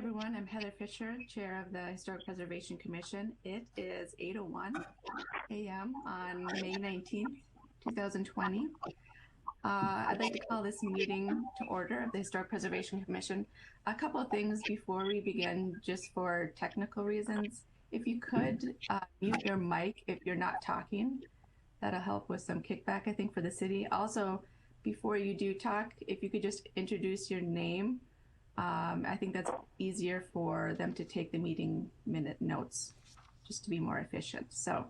everyone. I'm Heather Fisher, Chair of the Historic Preservation Commission. It is 8:01 a.m. on May 19th, 2020. I'd like to call this meeting to order of the Historic Preservation Commission. A couple of things before we begin, just for technical reasons. If you could mute your mic if you're not talking, that'll help with some kickback, I think, for the city. Also, before you do talk, if you could just introduce your name. I think that's easier for them to take the meeting minute notes, just to be more efficient. So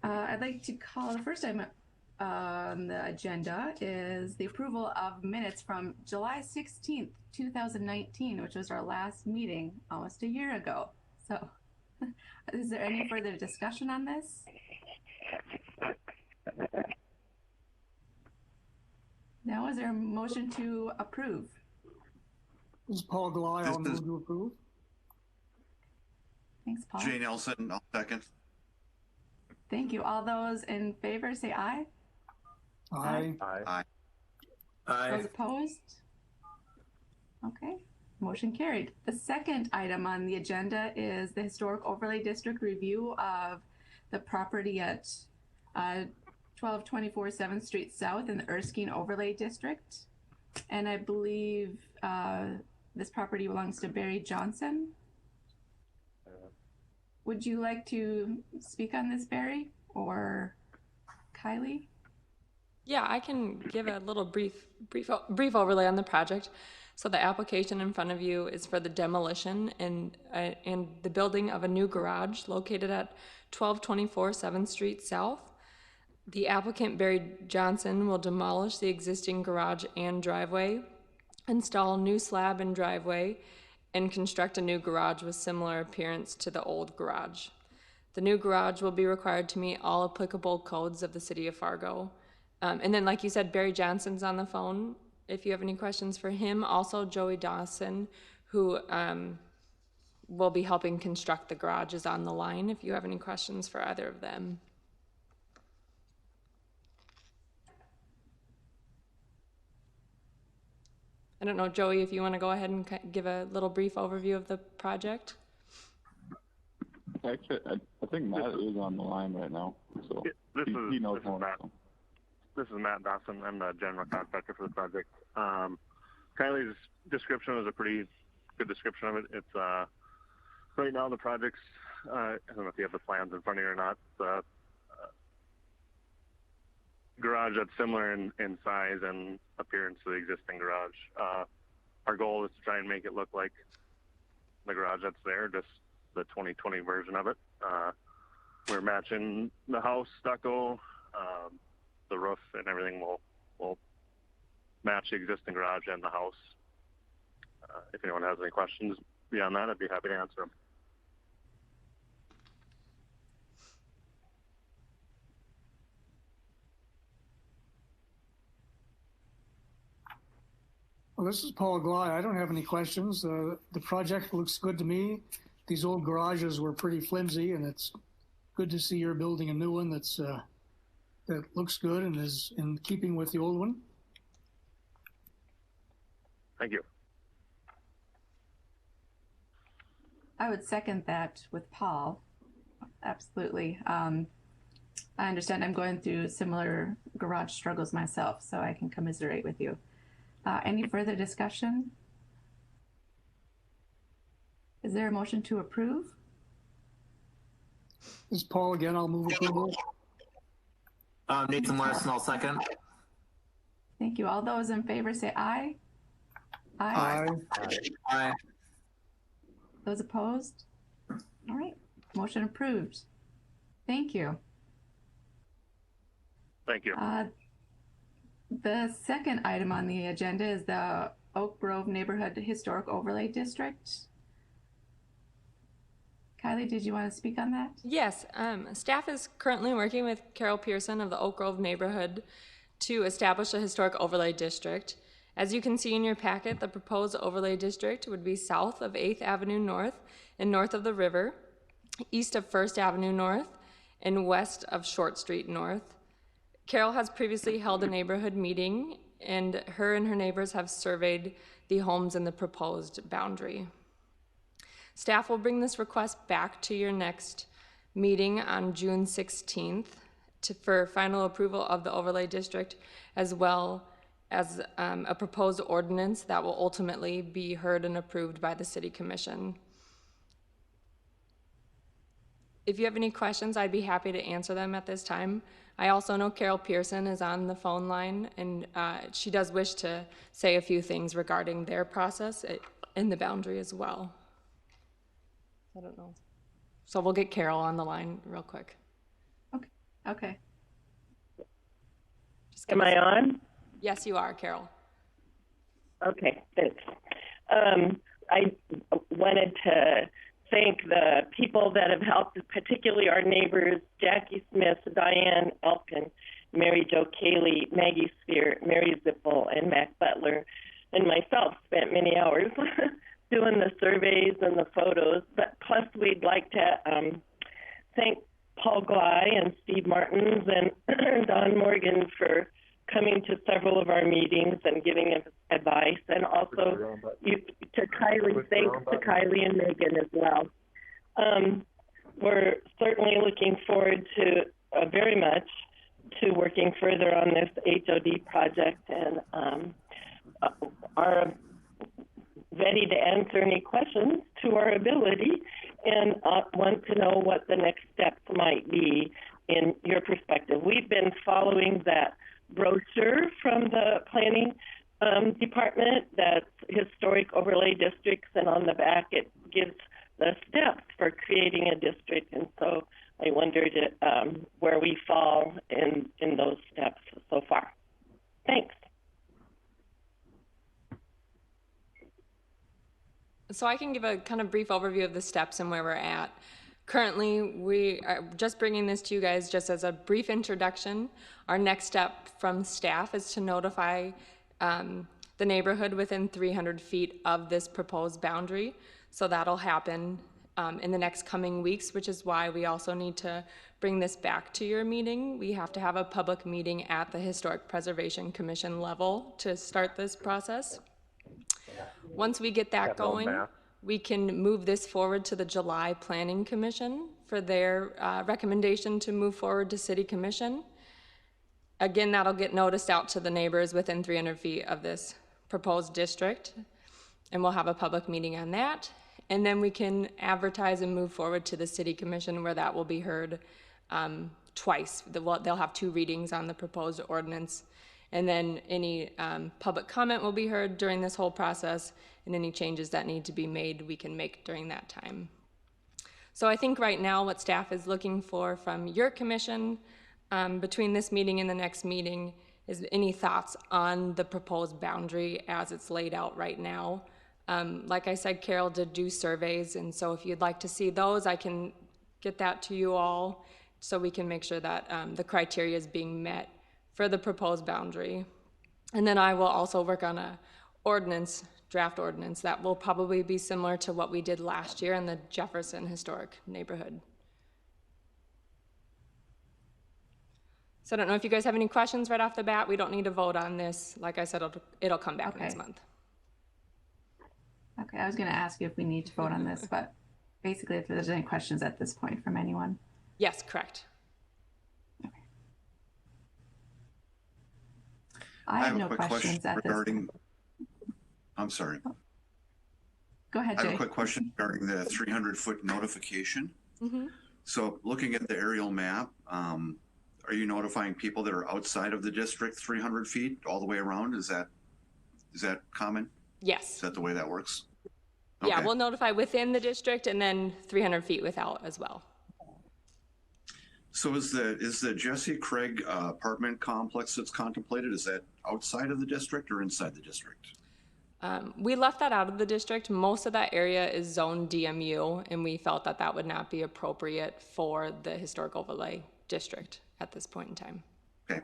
I'd like to call the first item on the agenda is the approval of minutes from July 16th, 2019, which was our last meeting almost a year ago. So is there any further discussion on this? Now, is there a motion to approve? This is Paul Glye. I'll move to approve. Thanks, Paul. Jay Nelson, I'll second. Thank you. All those in favor say aye. Aye. Aye. Those opposed? Okay, motion carried. The second item on the agenda is the Historic Overlay District review of the property at 1224 7th Street South in the Erskine Overlay District. And I believe this property belongs to Barry Johnson. Would you like to speak on this, Barry, or Kylie? Yeah, I can give a little brief overlay on the project. So the application in front of you is for the demolition and the building of a new garage located at 1224 7th Street South. The applicant, Barry Johnson, will demolish the existing garage and driveway, install a new slab and driveway, and construct a new garage with similar appearance to the old garage. The new garage will be required to meet all applicable codes of the City of Fargo. And then, like you said, Barry Johnson's on the phone. If you have any questions for him, also Joey Dawson, who will be helping construct the garage, is on the line if you have any questions for either of them. I don't know, Joey, if you want to go ahead and give a little brief overview of the project. Actually, I think Matt is on the line right now, so he knows more. This is Matt Dawson. I'm the general contractor for the project. Kylie's description was a pretty good description of it. It's right now the project's, I don't know if you have the plans in front of you or not, the garage that's similar in size and appearance to the existing garage. Our goal is to try and make it look like the garage that's there, just the 2020 version of it. We're matching the house stucco, the roof and everything will match the existing garage and the house. If anyone has any questions beyond that, I'd be happy to answer them. Well, this is Paul Glye. I don't have any questions. The project looks good to me. These old garages were pretty flimsy, and it's good to see you're building a new one that's that looks good and is in keeping with the old one. Thank you. I would second that with Paul. Absolutely. I understand I'm going through similar garage struggles myself, so I can commiserate with you. Any further discussion? Is there a motion to approve? This is Paul again. I'll move approval. Nathan Larson, I'll second. Thank you. All those in favor say aye. Aye. Aye. Those opposed? All right, motion approved. Thank you. Thank you. The second item on the agenda is the Oak Grove Neighborhood Historic Overlay District. Kylie, did you want to speak on that? Yes, staff is currently working with Carol Pearson of the Oak Grove neighborhood to establish a historic overlay district. As you can see in your packet, the proposed overlay district would be south of 8th Avenue North and north of the river, east of 1st Avenue North, and west of Short Street North. Carol has previously held a neighborhood meeting, and her neighbors have surveyed the homes in the proposed boundary. Staff will bring this request back to your next meeting on June 16th for final approval of the overlay district, as well as a proposed ordinance that will ultimately be heard and approved by the City Commission. If you have any questions, I'd be happy to answer them at this time. I also know Carol Pearson is on the phone line, and she does wish to say a few things regarding their process in the boundary as well. I don't know. So we'll get Carol on the line real quick. Okay. Am I on? Yes, you are, Carol. Okay, thanks. I wanted to thank the people that have helped, particularly our neighbors, Jackie Smith, Diane Elkin, Mary Jo Cayley, Maggie Spear, Mary Zippel, and Mac Butler, and myself spent many hours doing the surveys and the photos. But plus, we'd like to thank Paul Gley and Steve Martins and Don Morgan for coming to several of our meetings and giving us advice, and also to Kylie, thanks to Kylie and Megan as well. We're certainly looking forward to very much to working further on this HOD project, and are ready to answer any questions to our ability, and want to know what the next steps might be in your perspective. We've been following that brochure from the planning department, that's historic overlay districts, and on the back it gives the steps for creating a district, and so I wondered where we fall in those steps so far. Thanks. So I can give a kind of brief overview of the steps and where we're at. Currently, we are just bringing this to you guys just as a brief introduction. Our next step from staff is to notify the neighborhood within 300 feet of this proposed boundary. So that'll happen in the next coming weeks, which is why we also need to bring this back to your meeting. We have to have a public meeting at the Historic Preservation Commission level to start this process. Once we get that going, we can move this forward to the July Planning Commission for their recommendation to move forward to City Commission. Again, that'll get noticed out to the neighbors within 300 feet of this proposed district, and we'll have a public meeting on that. And then we can advertise and move forward to the City Commission, where that will be heard twice. They'll have 2 readings on the proposed ordinance, and then any public comment will be heard during this whole process, and any changes that need to be made we can make during that time. So I think right now what staff is looking for from your commission between this meeting and the next meeting is any thoughts on the proposed boundary as it's laid out right now. Like I said, Carol did do surveys, and so if you'd like to see those, I can get that to you all so we can make sure that the criteria is being met for the proposed boundary. And then I will also work on a draft ordinance that will probably be similar to what we did last year in the Jefferson Historic Neighborhood. So I don't know if you guys have any questions right off the bat. We don't need to vote on this. Like I said, it'll come back next month. Okay, I was going to ask you if we need to vote on this, but basically if there's any questions at this point from anyone. Yes, correct. Okay. I have no questions at this point. I'm sorry. Go ahead, Jay. I have a quick question regarding the 300-foot notification. Mm-hmm. So looking at the aerial map, are you notifying people that are outside of the district 300 feet all the way around? Is that common? Yes. Is that the way that works? Yeah, Okay. we'll notify within the district and then 300 feet without as well. So is the Jesse Craig apartment complex that's contemplated, is that outside of the district or inside the district? We left that out of the district. Most of that area is zoned DMU, and we felt that that would not be appropriate for the historic overlay district at this point in time. Okay,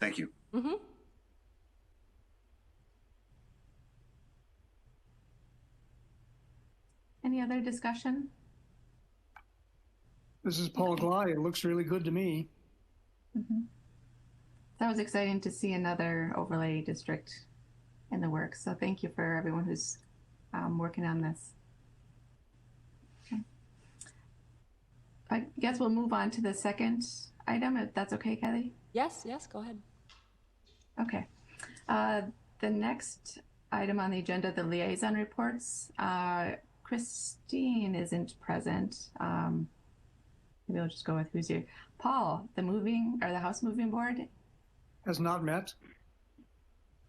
thank you. Mm-hmm. Any other discussion? This is Paul Gley. It looks really good to me. Mm-hmm. That was exciting to see another overlay district in the works. So thank you for everyone who's working on this. I guess we'll move on to the second item, if that's okay, Kelly. Yes, go ahead. Okay. The next item on the agenda, the liaison reports. Christine isn't present. Maybe we'll just go with who's here. Paul, the House Moving Board. Has not met.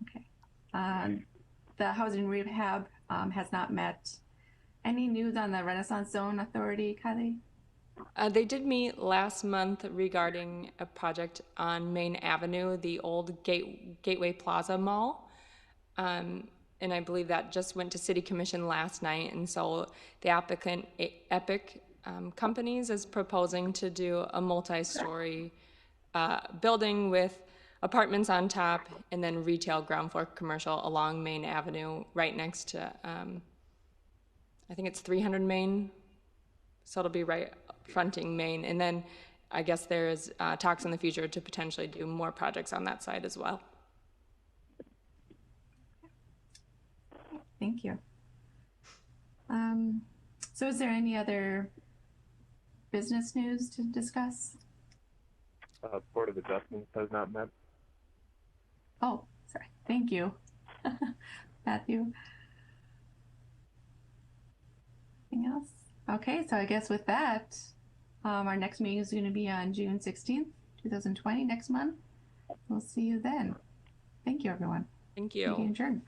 Okay. The Housing Rehab has not met. Any news on the Renaissance Zone Authority, Kelly? They did meet last month regarding a project on Main Avenue, the old Gateway Plaza Mall. And I believe that just went to City Commission last night. And so the applicant, Epic Companies, is proposing to do a multi-story building with apartments on top and then retail ground floor commercial along Main Avenue right next to, I think it's 300 Main. So it'll be right fronting Main. And then I guess there is talks in the future to potentially do more projects on that side as well. Thank you. So is there any other business news to discuss? Board of Adjustments has not met. Oh, sorry. Thank you, Matthew. Anything else? Okay, so I guess with that, our next meeting is going to be on June 16th, 2020, next month. We'll see you then. Thank you, everyone. Thank you. Meeting adjourned.